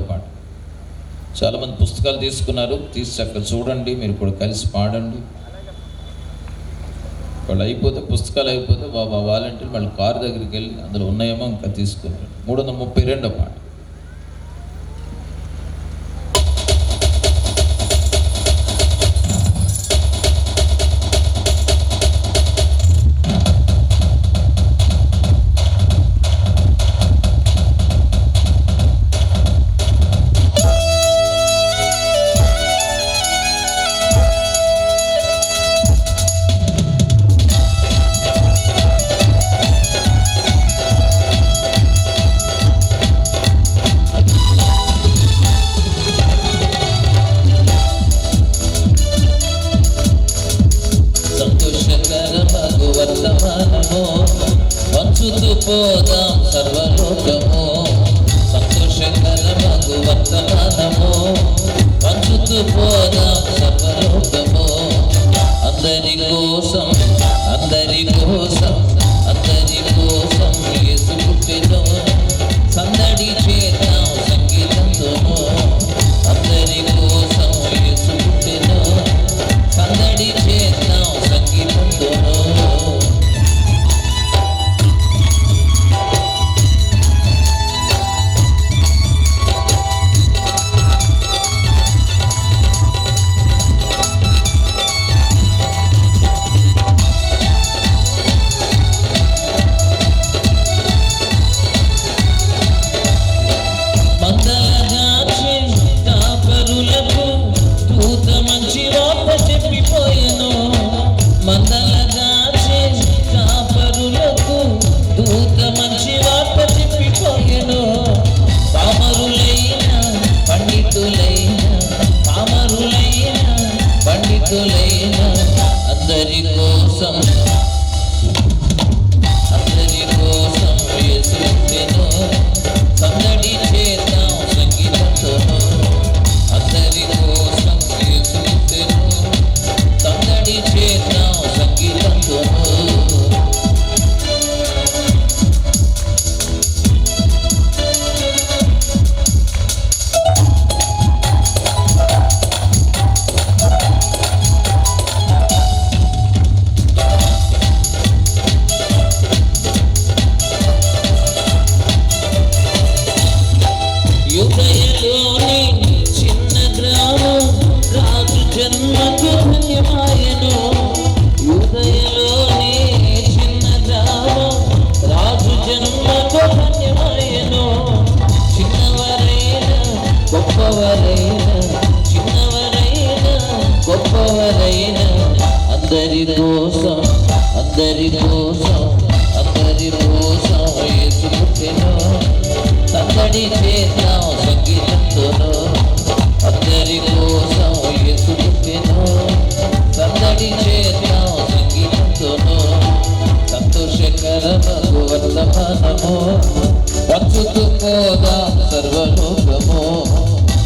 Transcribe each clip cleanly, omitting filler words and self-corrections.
పాట. చాలామంది పుస్తకాలు తీసుకున్నారు, తీసి అక్కడ చూడండి, మీరు కూడా కలిసి పాడండి. వాళ్ళు అయిపోతే పుస్తకాలు అయిపోతే బాబా వాలంటీర్ వాళ్ళు కారు దగ్గరికి వెళ్ళి అందులో ఉన్నాయేమో ఇంకా తీసుకున్నారు. 332 పాట. పంచుతూ పోదాం సర్వలోకము, సంతోషకరమగు వర్తమానము, పంచుతూ పోదాం సర్వలోకము. అందరి కోసం అందరి కోసం అందరి కోసం యేసు పుట్టెను, సందడి చేద్దాం సంగీతంతోను. అందరి కోసం యేసు పుట్టెను, సందడి చేద్దాం సంగీతంతోను. అందరి కోసం అందరి కోసం యేసు పుట్టెను, సందడి చేద్దాం సంగీతంతోను. అందరి కోసం యేసు పుట్టెను, సందడి చేద్దాం సంగీతంతోను. జన్మకు ధన్యమాయను, యూదయలోని చిన్న గ్రామం రాజు జన్మకు ధన్యమాయను. చిన్నవరైన గొప్పవరైన, చిన్నవరైన గొప్పవరైన అందరి కోసం అందరి కోసం అందరి కోసం యేసు పుట్టెను, సందడి చేద్దాం సంగీతంతోను. అందరి కోసం యేసు పుట్టెను, సందడి చేద్దాం సంగీతంతోను. సంతోషకరమగు వర్తమానము, పంచుతూ పోదాం సర్వలోకము.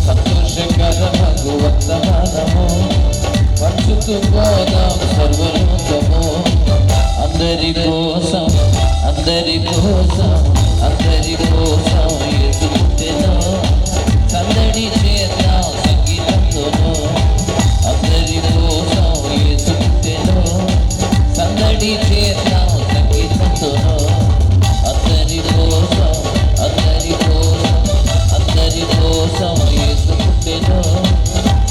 సంతోషకరమగు వర్తమానము, పంచుతూ పోదాం సర్వలోకము. అందరి కోసం అందరి కోసం అందరి కోసం యేసు పుట్టెను, సందడి చేద్దాం సంగీతంతోను. అందరి కోసం యేసు పుట్టెను, సందడి చేద్దాం సంగీతంతోను. అందరి కోసం అందరి కోసం అందరి కోసం యేసు పుట్టెను,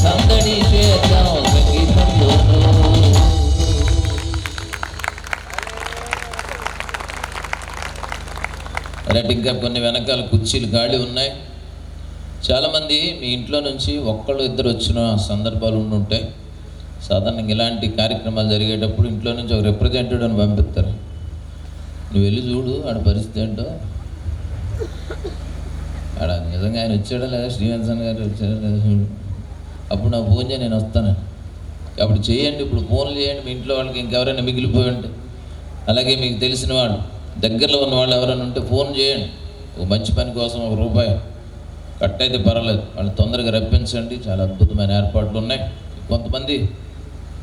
సందడి చేద్దాం సంగీతంతోను. ఇంకా కొన్ని వెనకాల కుర్చీలు ఖాళీ ఉన్నాయి. చాలామంది మీ ఇంట్లో నుంచి ఒక్కళ్ళు ఇద్దరు వచ్చిన సందర్భాలు ఉండుంటాయి. సాధారణంగా ఇలాంటి కార్యక్రమాలు జరిగేటప్పుడు ఇంట్లో నుంచి ఒక రిప్రజెంటేటివ్ని పంపిస్తారు. నువ్వు వెళ్ళి చూడు ఆడ పరిస్థితి ఏంటో, ఆడ నిజంగా ఆయన వచ్చాడా లేదా, శ్రీవంశన్ గారు వచ్చాడా లేదా చూడు, అప్పుడు నాకు ఫోన్ చేయి, నేను వస్తాను. అప్పుడు చేయండి, ఇప్పుడు ఫోన్లు చేయండి మీ ఇంట్లో వాళ్ళకి. ఇంకెవరైనా మిగిలిపోయి ఉంటే, అలాగే మీకు తెలిసిన వాళ్ళు దగ్గరలో ఉన్న వాళ్ళు ఎవరైనా ఉంటే ఫోన్ చేయండి. ఒక మంచి పని కోసం ₹1 కట్ అయితే పర్వాలేదు, వాళ్ళు తొందరగా రప్పించండి. చాలా అద్భుతమైన ఏర్పాట్లు ఉన్నాయి. కొంతమంది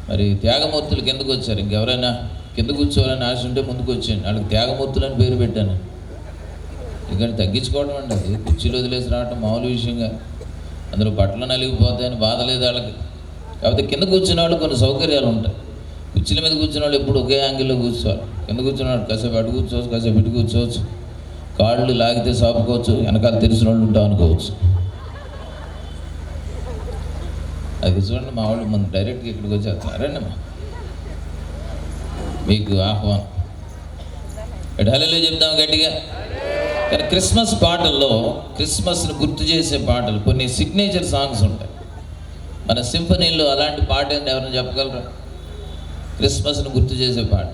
మరి త్యాగమూర్తులు కిందకు వచ్చారు. ఇంకెవరైనా కింద కూర్చోవాలని ఆశ ఉంటే ముందుకు వచ్చేయండి. వాళ్ళకి త్యాగమూర్తులని పేరు పెట్టాను. ఇక్కడ తగ్గించుకోవడం అండి, అది కుర్చీలు వదిలేసి రావటం మామూలు విషయంగా. అందులో బట్టలు నలిగిపోతాయని బాధ లేదు వాళ్ళకి. కాకపోతే కింద కూర్చున్న వాళ్ళు కొన్ని సౌకర్యాలు ఉంటాయి. కుర్చీల మీద కూర్చున్న వాళ్ళు ఎప్పుడు ఒకే యాంగిల్లో కూర్చోవాలి. కింద కూర్చున్నాడు కాసేపు అటు కూర్చోవచ్చు, కాసేపు ఇటు కూర్చోవచ్చు, కాళ్ళు లాగితే సాపుకోవచ్చు, వెనకాల తెలిసిన వాళ్ళు ఉంటాం అనుకోవచ్చు. అది చూడండి, మా వాళ్ళు మన డైరెక్ట్గా ఇక్కడికి వచ్చేస్తారండి. మీకు ఆహ్వానం. హల్లెలూయా చెప్తాం గట్టిగా. కానీ క్రిస్మస్ పాటల్లో క్రిస్మస్ని గుర్తు చేసే పాటలు కొన్ని సిగ్నేచర్ సాంగ్స్ ఉంటాయి. మన సింఫనీల్లో అలాంటి పాట ఏంటి, ఎవరైనా చెప్పగలరా? క్రిస్మస్ని గుర్తు చేసే పాట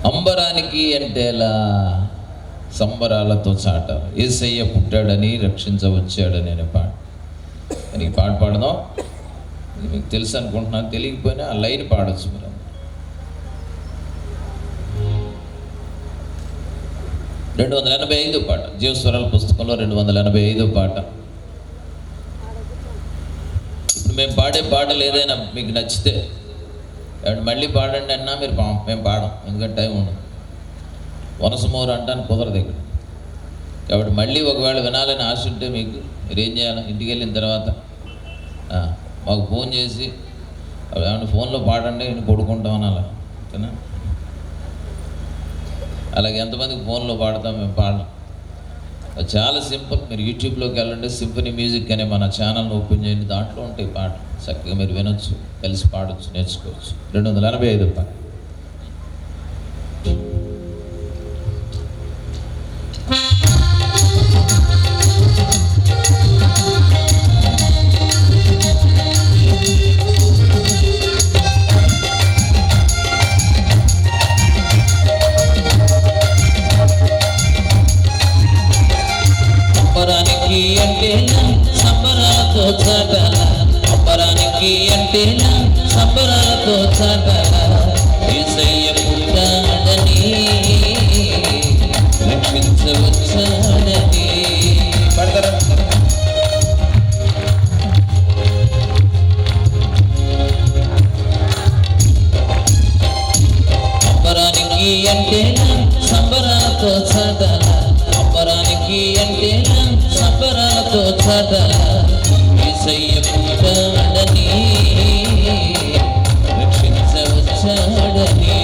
అంబరానికి అంటేలా సంబరాలతో చాట యేసయ్య పుట్టాడని రక్షించవచ్చాడని అనే పాట. ఈ పాట పాడదాం. మీకు తెలుసు అనుకుంటున్నాను, తెలియకపోయినా ఆ లైన్ పాడచ్చు మీరు. 285 పాట, జీవస్వరాల పుస్తకంలో 285 పాట. ఇప్పుడు మేము పాడే పాటలు ఏదైనా మీకు నచ్చితే మళ్ళీ పాడండి అన్నా మీరు మేము పాడం, ఎందుకంటే టైం ఉండదు. వనసమోరు అంటాను కుదరదు ఇక్కడ. కాబట్టి మళ్ళీ ఒకవేళ వినాలని ఆశ ఉంటే మీకు మీరేం చేయాలి, ఇంటికి వెళ్ళిన తర్వాత మాకు ఫోన్ చేసి ఏమన్నా ఫోన్లో పాడండి నేను పడుకుంటామని అలా, ఓకేనా? అలాగే ఎంతమందికి ఫోన్లో పాడతాం, మేము పాడడం. చాలా సింపుల్. మీరు యూట్యూబ్లోకి వెళ్ళండి, సింఫనీ మ్యూజిక్ అనే మన ఛానల్ని ఓపెన్ చేయండి, దాంట్లో ఉంటాయి పాటలు. చక్కగా మీరు వినొచ్చు, కలిసి పాడొచ్చు, నేర్చుకోవచ్చు. 285 పాట. అంబరానికి అంటేనా సంబరాలతో చాటల, అంబరానికి అంటేనా సంబరాలతో చాటల, యేసయ్య పుట్టాడని రక్షించవచ్చాడని. పాడతారా? అంబరానికి అంటేనా సంబరాలతో చాటల, అంబరానికి అంటేనా సంబరాలతో చాటల, యేసయ్య పుట్టాడని రక్షించవచ్చాడని.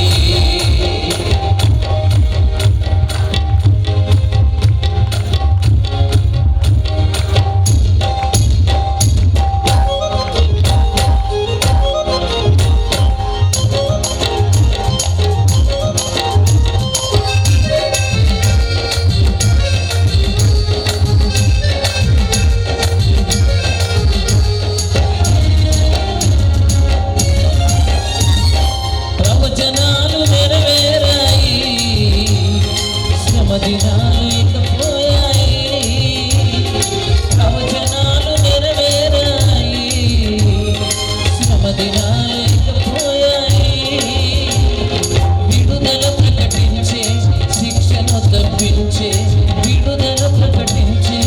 ప్రవచనాలు నెరవేరాయి, శ్రమ దినాలు ఇకపోయాయి. ప్రవచనాలు నెరవేరాయి, శ్రమ దినాలు ఇకపోయాయి. విడుదల ప్రకటించే, శిక్షను తప్పించే, విడుదల ప్రకటించే,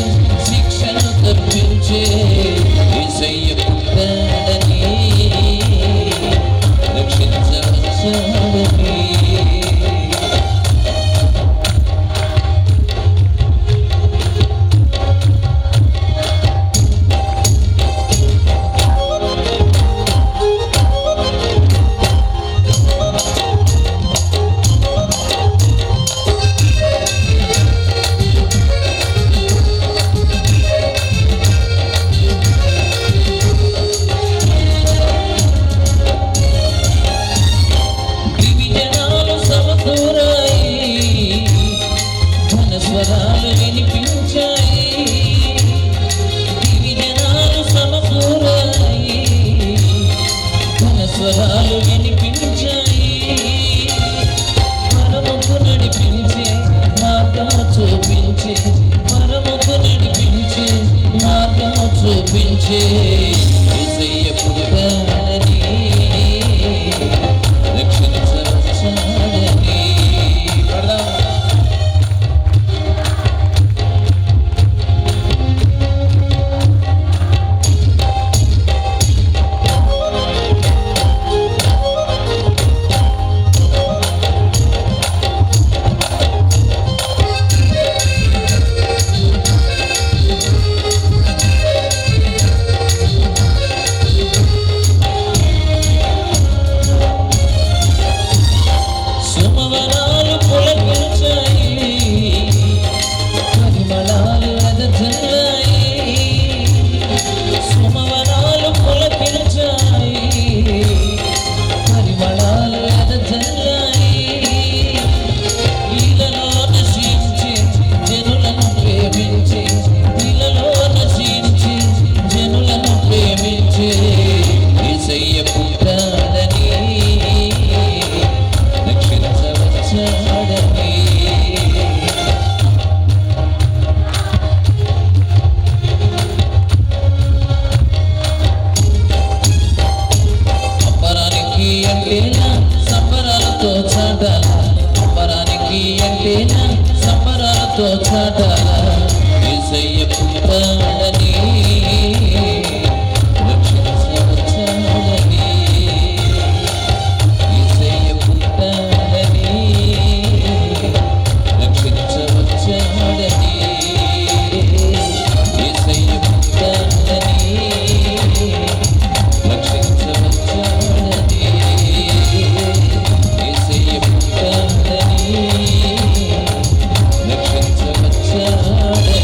శిక్షను తప్పించే, యేసయ్య పుట్టాడని రక్షించవచ్చాడని. దివిజనాలు సమకూరాయి, ఘనస్వరాలు వినిపించాయి. దివిజనాలు సమకూరాయి, ఘనస్వరాలు వినిపించాయి. పరముకు నడిపించే, మార్గము చూపించే, పరముకు నడిపించే, మార్గము చూపించే, యేసయ్య పుట్టాడని రక్షించవచ్చాడని. నాతో చాటాలా యేసయ్య పుట్టాడని రక్షించవచ్చాడని యేసయ్య పుట్టాడని రక్షించవచ్చాడని యేసయ్య పుట్టాడని రక్షించవచ్చాడని యేసయ్య పుట్టాడని రక్షించవచ్చాడని.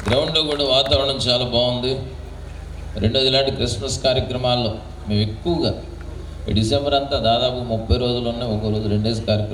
గ్రౌండ్లో కూడా వాతావరణం చాలా బాగుంది. రెండోది ఇలాంటి క్రిస్మస్ కార్యక్రమాల్లో మేము ఎక్కువగా ఈ డిసెంబర్ అంతా దాదాపు 30 రోజులు ఉన్నాయి, ఒక రోజు 2 డేస్ కార్యక్రమం